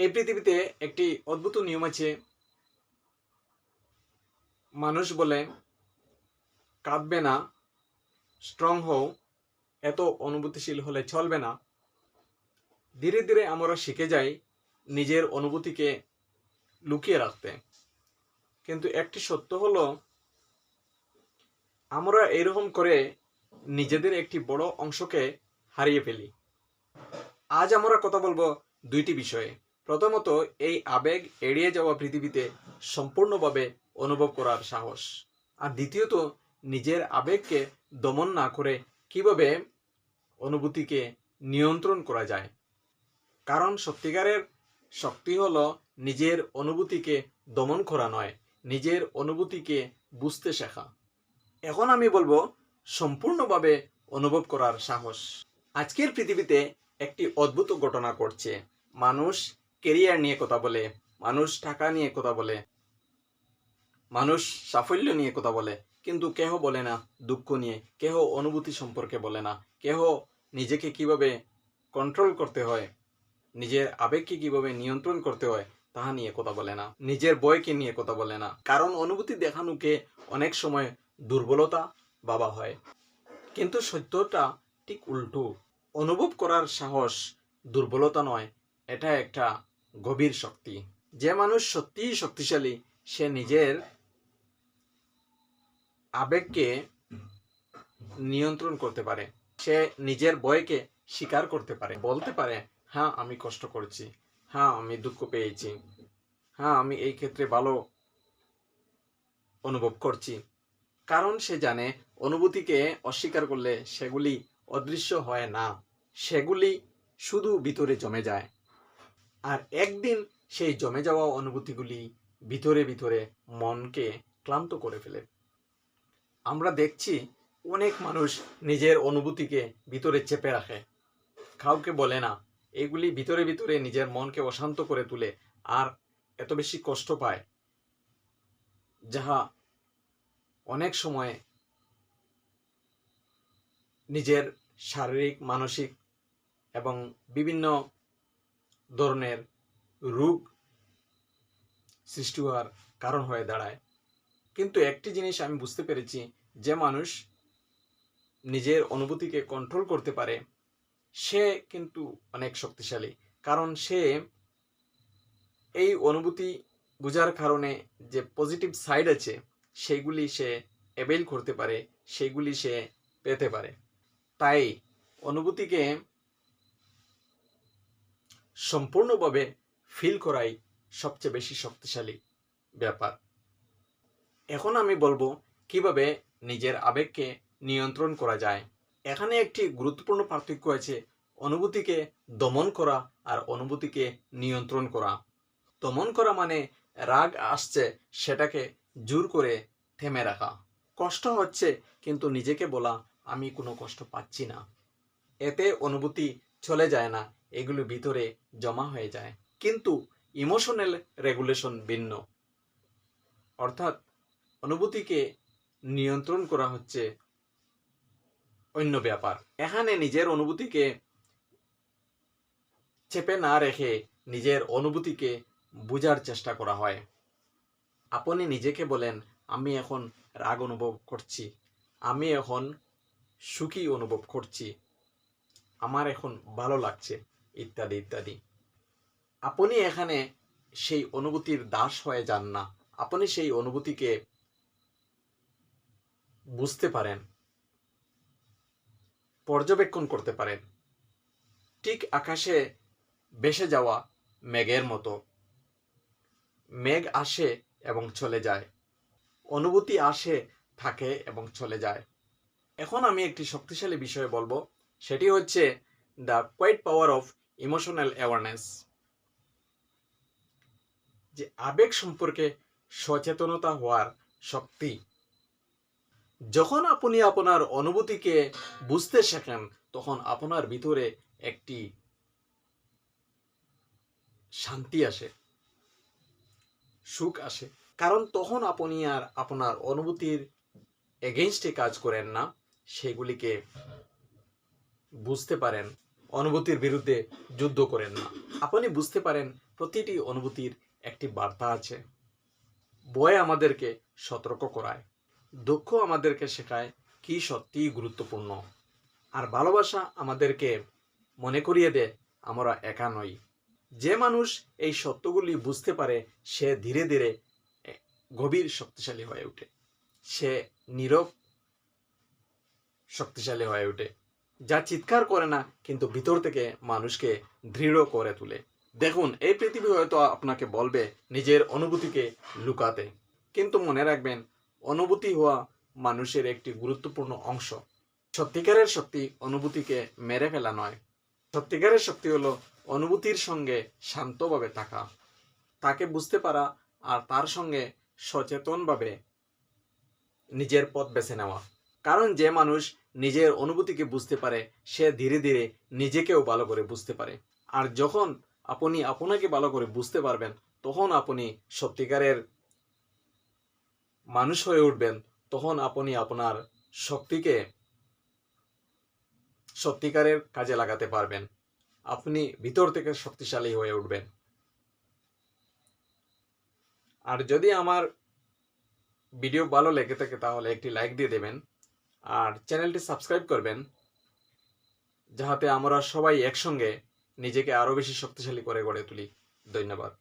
এই পৃথিবীতে একটি অদ্ভুত নিয়ম আছে। মানুষ বলে কাঁদবে না, স্ট্রং হও, এত অনুভূতিশীল হলে চলবে না। ধীরে ধীরে আমরা শিখে যাই নিজের অনুভূতিকে লুকিয়ে রাখতে। কিন্তু একটি সত্য হলো, আমরা এরকম করে নিজেদের একটি বড় অংশকে হারিয়ে ফেলি। আজ আমরা কথা বলবো দুইটি বিষয়ে। প্রথমত, এই আবেগ এড়িয়ে যাওয়া পৃথিবীতে সম্পূর্ণভাবে অনুভব করার সাহস। আর দ্বিতীয়ত, নিজের আবেগকে দমন না করে কিভাবে অনুভূতিকে নিয়ন্ত্রণ করা যায়। কারণ সত্যিকারের শক্তি হলো নিজের অনুভূতিকে দমন করা নয়, নিজের অনুভূতিকে বুঝতে শেখা। এখন আমি বলবো সম্পূর্ণভাবে অনুভব করার সাহস। আজকের পৃথিবীতে একটি অদ্ভুত ঘটনা ঘটছে। মানুষ কেরিয়ার নিয়ে কথা বলে, মানুষ টাকা নিয়ে কথা বলে, মানুষ সাফল্য নিয়ে কথা বলে, কিন্তু কেহ বলে না দুঃখ নিয়ে, কেহ অনুভূতি সম্পর্কে বলে না, কেহ নিজেকে কিভাবে কন্ট্রোল করতে হয়, নিজের আবেগকে কিভাবে নিয়ন্ত্রণ করতে হয় তাহা নিয়ে কথা বলে না, নিজের বয়কে নিয়ে কথা বলে না। কারণ অনুভূতি দেখানোকে অনেক সময় দুর্বলতা ভাবা হয়, কিন্তু সত্যটা ঠিক উল্টো। অনুভব করার সাহস দুর্বলতা নয়, এটা একটা গভীর শক্তি। যে মানুষ সত্যিই শক্তিশালী, সে নিজের আবেগকে নিয়ন্ত্রণ করতে পারে, সে নিজের ভয়কে স্বীকার করতে পারে, বলতে পারে হ্যাঁ আমি কষ্ট করছি, হ্যাঁ আমি দুঃখ পেয়েছি, হ্যাঁ আমি এই ক্ষেত্রে ভালো অনুভব করছি। কারণ সে জানে অনুভূতিকে অস্বীকার করলে সেগুলি অদৃশ্য হয় না, সেগুলি শুধু ভিতরে জমে যায়। আর একদিন সেই জমে যাওয়া অনুভূতিগুলি ভিতরে ভিতরে মনকে ক্লান্ত করে ফেলে। আমরা দেখছি অনেক মানুষ নিজের অনুভূতিকে ভিতরে চেপে রাখে, কাউকে বলে না। এগুলি ভিতরে ভিতরে নিজের মনকে অশান্ত করে তোলে আর এত বেশি কষ্ট পায়, যাহা অনেক সময় নিজের শারীরিক, মানসিক এবং বিভিন্ন ধরনের রোগ সৃষ্টি হওয়ার কারণ হয়ে দাঁড়ায়। কিন্তু একটি জিনিস আমি বুঝতে পেরেছি, যে মানুষ নিজের অনুভূতিকে কন্ট্রোল করতে পারে সে কিন্তু অনেক শক্তিশালী। কারণ সে এই অনুভূতি বোঝার কারণে যে পজিটিভ সাইড আছে সেইগুলি সে অ্যাভেল করতে পারে, সেইগুলি সে পেতে পারে। তাই অনুভূতিকে সম্পূর্ণভাবে ফিল করাই সবচেয়ে বেশি শক্তিশালী ব্যাপার। এখন আমি বলবো কিভাবে নিজের আবেগকে নিয়ন্ত্রণ করা যায়। এখানে একটি গুরুত্বপূর্ণ পার্থক্য আছে অনুভূতিকে দমন করা আর অনুভূতিকে নিয়ন্ত্রণ করা। দমন করা মানে রাগ আসছে সেটাকে জোর করে থেমে রাখা, কষ্ট হচ্ছে কিন্তু নিজেকে বলা আমি কোনো কষ্ট পাচ্ছি না। এতে অনুভূতি চলে যায় না, এগুলো ভিতরে জমা হয়ে যায়। কিন্তু ইমোশনাল রেগুলেশন ভিন্ন, অর্থাৎ অনুভূতিকে নিয়ন্ত্রণ করা হচ্ছে অন্য ব্যাপার। এখানে নিজের অনুভূতিকে চেপে না রেখে নিজের অনুভূতিকে বোঝার চেষ্টা করা হয়। আপনি নিজেকে বলেন আমি এখন রাগ অনুভব করছি, আমি এখন সুখী অনুভব করছি, আমার এখন ভালো লাগছে, ইত্যাদি ইত্যাদি। আপনি এখানে সেই অনুভূতির দাস হয়ে যান না, আপনি সেই অনুভূতিকে বুঝতে পারেন, পর্যবেক্ষণ করতে পারেন। ঠিক আকাশে ভেসে যাওয়া মেঘের মতো। মেঘ আসে এবং চলে যায়, অনুভূতি আসে, থাকে এবং চলে যায়। এখন আমি একটি শক্তিশালী বিষয় বলবো, সেটি হচ্ছে the quiet power of emotional awareness. যে আবেগ সম্পর্কে সচেতনতা হওয়ার শক্তি। যখন আপনি আপনার অনুভূতিকে বুঝতে শেখেন তখন আপনার ভিতরে একটি শান্তি আসে, সুখ আসে। কারণ তখন আপনি আর আপনার অনুভূতির এগেইনস্টে কাজ করেন না, সেগুলিকে বুঝতে পারেন, অনুভূতির বিরুদ্ধে যুদ্ধ করেন না। আপনি বুঝতে পারেন প্রতিটি অনুভূতির একটি বার্তা আছে। ভয় আমাদেরকে সতর্ক করায়, দুঃখ আমাদেরকে শেখায় কি সত্যিই গুরুত্বপূর্ণ, আর ভালোবাসা আমাদেরকে মনে করিয়ে দেয় আমরা একা নই। যে মানুষ এই সত্যগুলি বুঝতে পারে সে ধীরে ধীরে গভীর শক্তিশালী হয়ে ওঠে। সে নীরব শক্তিশালী হয়ে ওঠে, যা চিৎকার করে না কিন্তু ভিতর থেকে মানুষকে দৃঢ় করে তোলে। দেখুন, এই পৃথিবী হয়তো আপনাকে বলবে নিজের অনুভূতিকে লুকাতে, কিন্তু মনে রাখবেন অনুভূতি হওয়া মানুষের একটি গুরুত্বপূর্ণ অংশ। সত্যিকারের শক্তি অনুভূতিকে মেরে ফেলা নয়। সত্যিকারের শক্তি হলো অনুভূতির সঙ্গে শান্তভাবে থাকা, তাকে বুঝতে পারা আর তার সঙ্গে সচেতনভাবে নিজের পথ বেছে নেওয়া। কারণ যে মানুষ নিজের অনুভূতিকে বুঝতে পারে সে ধীরে ধীরে নিজেকেও ভালো করে বুঝতে পারে। আর যখন আপনি আপনাকে ভালো করে বুঝতে পারবেন তখন আপনি সত্যিকারের মানুষ হয়ে উঠবেন। তখন আপনি আপনার শক্তিকে সত্যিকারের কাজে লাগাতে পারবেন। আপনি ভিতর থেকে শক্তিশালী হয়ে উঠবেন। আর যদি আমার ভিডিও ভালো লেগে থাকে তাহলে একটি লাইক দিয়ে দেবেন আর চ্যানেলটি সাবস্ক্রাইব করবেন, যাতে আমরা সবাই একসঙ্গে নিজেকে আরো বেশি শক্তিশালী করে গড়ে তুলি। ধন্যবাদ।